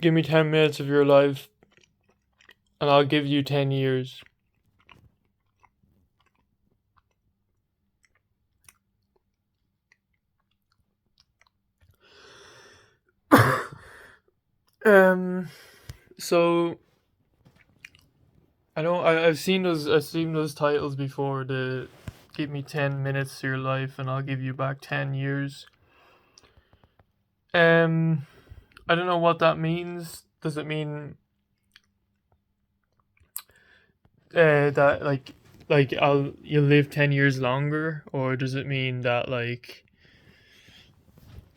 Give me 10 minutes of your life, and I'll give you 10 years. um, so I've seen those titles before. The give me 10 minutes to your life, and I'll give you back 10 years. Um, I don't know what that means. Does it mean that like you'll live 10 years longer, or does it mean that like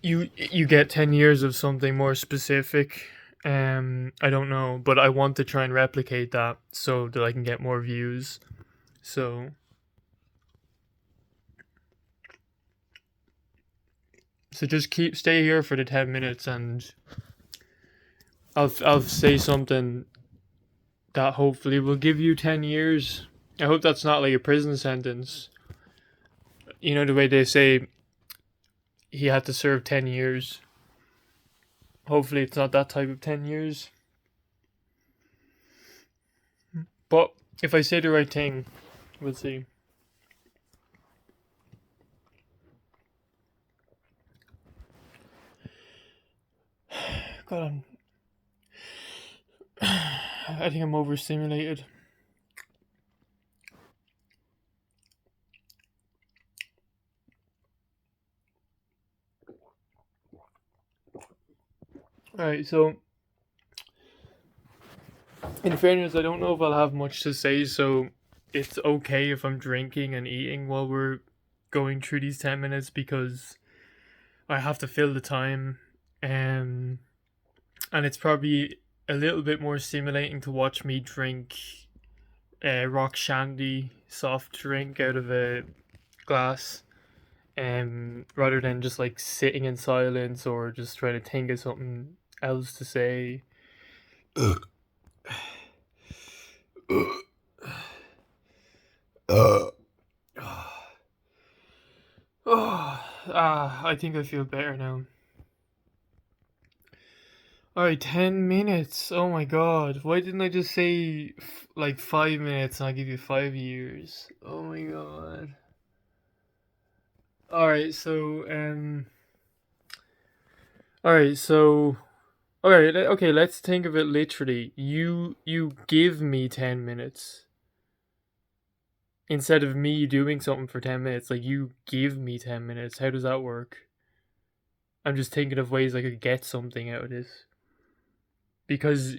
you get 10 years of something more specific? I don't know, but I want to try and replicate that so that I can get more views. So just stay here for the 10 minutes, and I'll say something that hopefully will give you 10 years. I hope that's not like a prison sentence. You know the way they say he had to serve 10 years. Hopefully it's not that type of 10 years. But if I say the right thing, we'll see. God, I think I'm overstimulated. Alright, so in fairness, I don't know if I'll have much to say, so it's okay if I'm drinking and eating while we're going through these 10 minutes because I have to fill the time. And it's probably a little bit more stimulating to watch me drink rock shandy soft drink out of a glass, rather than just like sitting in silence or just trying to think of something else to say. I think I feel better now. Alright, 10 minutes. Oh my god. Why didn't I just say like 5 minutes and I'll give you 5 years? Oh my god. Alright, so, Alright, so. Alright, okay, let's think of it literally. You give me 10 minutes. Instead of me doing something for 10 minutes, like you give me 10 minutes. How does that work? I'm just thinking of ways I could get something out of this. Because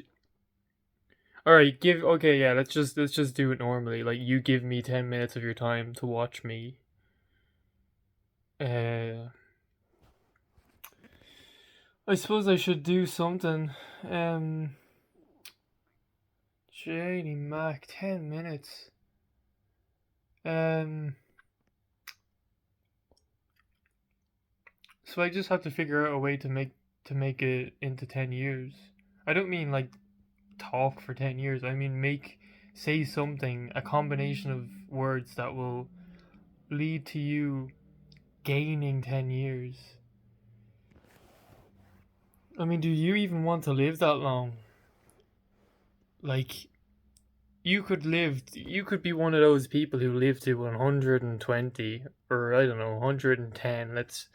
alright, okay, yeah, let's just do it normally. Like you give me 10 minutes of your time to watch me. I suppose I should do something. JD Mac, 10 minutes. So I just have to figure out a way to make it into 10 years. I don't mean like talk for 10 years. I mean say something, a combination of words that will lead to you gaining 10 years. I mean, do you even want to live that long? Like you could be one of those people who live to 120, or I don't know, 110. Let's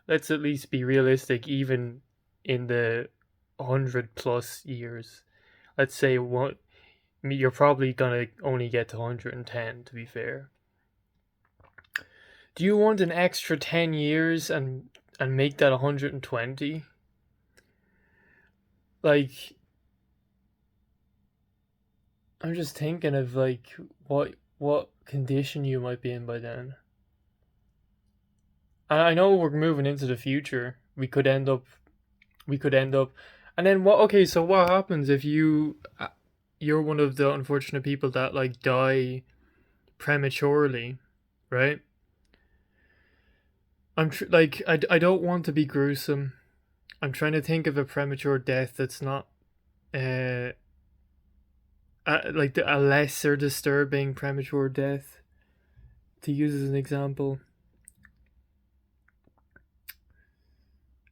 at least be realistic, even in the 100 plus years. Let's say you're probably gonna only get to 110, to be fair. Do you want an extra 10 years and make that 120? Like, I'm just thinking of like what condition you might be in by then. I know we're moving into the future. We could end up and then what, okay, so what happens if you're one of the unfortunate people that like die prematurely, right? Like I don't want to be gruesome. I'm trying to think of a premature death that's not uh like a lesser disturbing premature death to use as an example.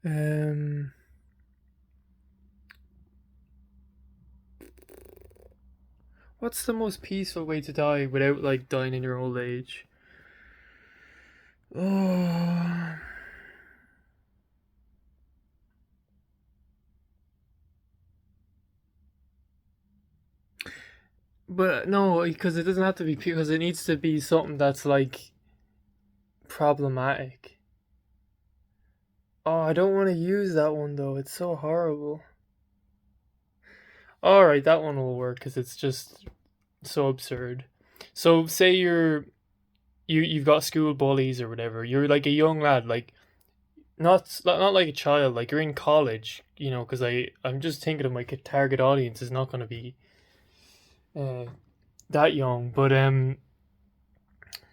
Um What's the most peaceful way to die without like dying in your old age? Oh. But no, because it doesn't have to be because it needs to be something that's like problematic. Oh, I don't want to use that one though. It's so horrible. All right, that one will work because it's just so absurd. So say you've got school bullies or whatever. You're like a young lad, like not like a child, like you're in college, because I'm just thinking of my target audience is not going to be uh, that young. But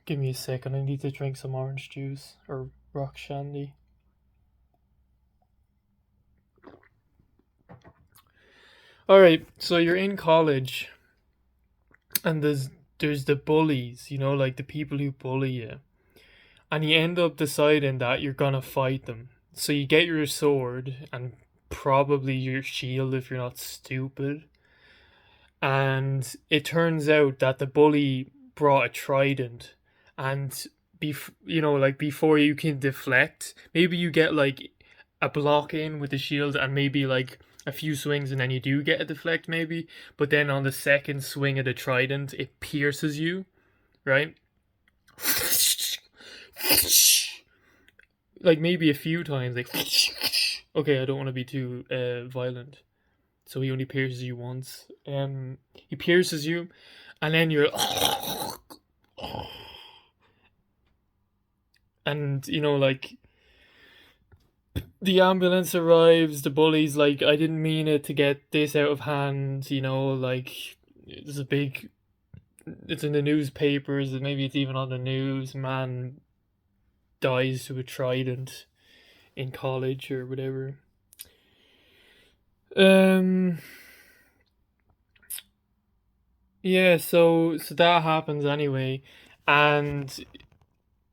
give me a second. I need to drink some orange juice or rock shandy. All right, so you're in college, and there's the bullies, like the people who bully you, and you end up deciding that you're gonna fight them. So you get your sword and probably your shield if you're not stupid. And it turns out that the bully brought a trident, and like before you can deflect, maybe you get like a block in with the shield and maybe like a few swings and then you do get a deflect maybe, but then on the second swing of the trident it pierces you, right? Like maybe a few times, like okay, I don't want to be too violent. So he only pierces you once. He pierces you, and then you're, and like the ambulance arrives. The bully's like, I didn't mean it to get this out of hand. Like it's a big. It's in the newspapers, and maybe it's even on the news. Man dies to a trident in college or whatever. Yeah, so that happens anyway, and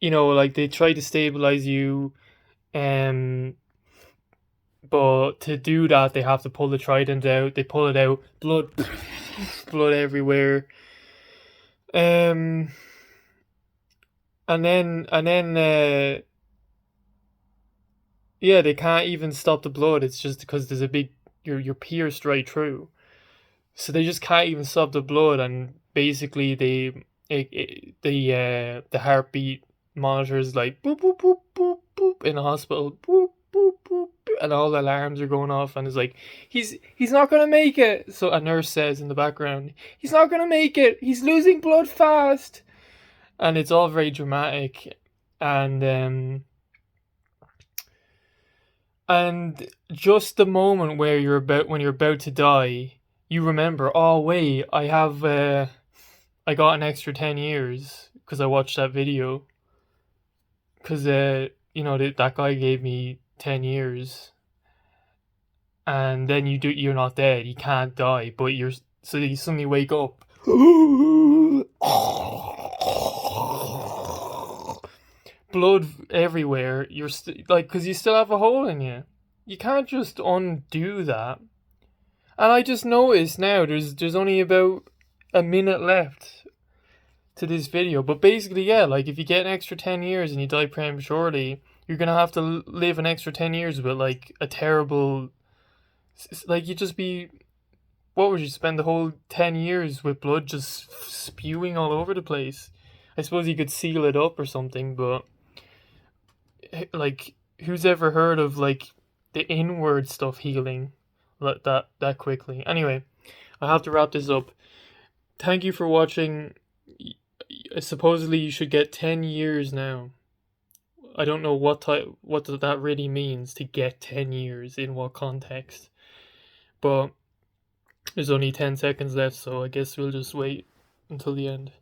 like they try to stabilize you, um, but to do that they have to pull the trident out. They pull it out, blood, blood everywhere, um, and then yeah, they can't even stop the blood. It's just because there's a big you're pierced right through. So they just can't even stop the blood, and basically the heartbeat monitors like boop boop boop boop boop in the hospital, boop boop boop, boop, and all the alarms are going off, and it's like he's not gonna make it. So a nurse says in the background, he's not gonna make it. He's losing blood fast, and it's all very dramatic, and just the moment where when you're about to die, you remember, oh wait, I got an extra 10 years because I watched that video. Because that guy gave me 10 years, and then you're not dead, you can't die, but so you suddenly wake up. Blood everywhere. You're because you still have a hole in you. You can't just undo that. And I just noticed now there's only about a minute left to this video. But basically, yeah, like if you get an extra 10 years and you die prematurely, you're gonna have to live an extra 10 years with like a terrible, like you just be, what would you spend the whole 10 years with blood just spewing all over the place? I suppose you could seal it up or something, but like who's ever heard of like the inward stuff healing like that quickly? Anyway, I have to wrap this up. Thank you for watching. Supposedly you should get 10 years now. I don't know what that really means, to get 10 years in what context, but there's only 10 seconds left, so I guess we'll just wait until the end.